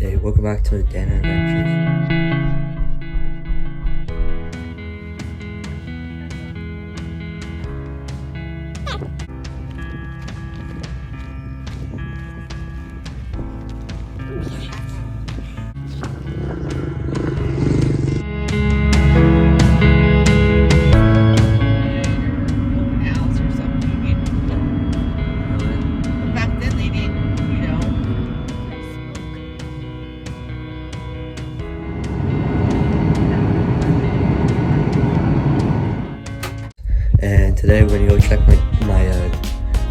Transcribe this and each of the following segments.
Hey, welcome back to the Dana Adventures. And today we're gonna go check my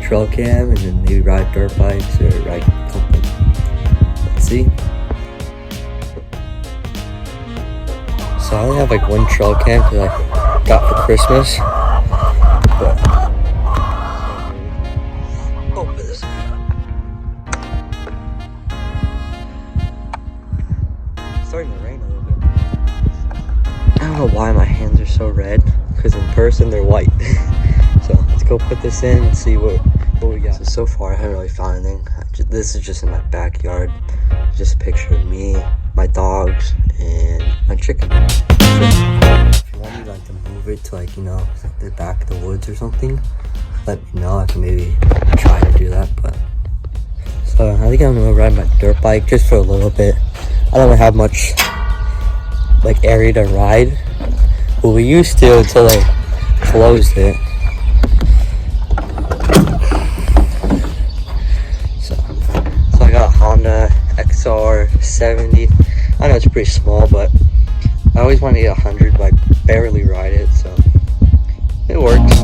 trail cam and then maybe ride dirt bikes or ride something. Let's see. So I only have like one trail cam because I got for Christmas. But open this. It's starting to rain a little bit. I don't know why my hands are so red. Because in person they're white. So let's go put this in and see what we got. So far I haven't really found anything. This is just in my backyard. Just a picture of me, my dogs, and my chicken. If you want me like to move it to like, you know, the back of the woods or something, let me know. I can maybe try to do that. But so I think I'm gonna ride my dirt bike just for a little bit. I don't really have much like area to ride. Well, we used to until they closed it. So I got a Honda XR70. I know it's pretty small, but I always wanted to get 100, but I barely ride it, so it works.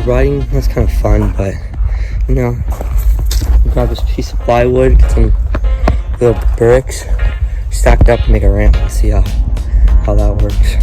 Riding was kind of fun, but you know, grab this piece of plywood, get some little bricks stacked up and make a ramp and see how that works.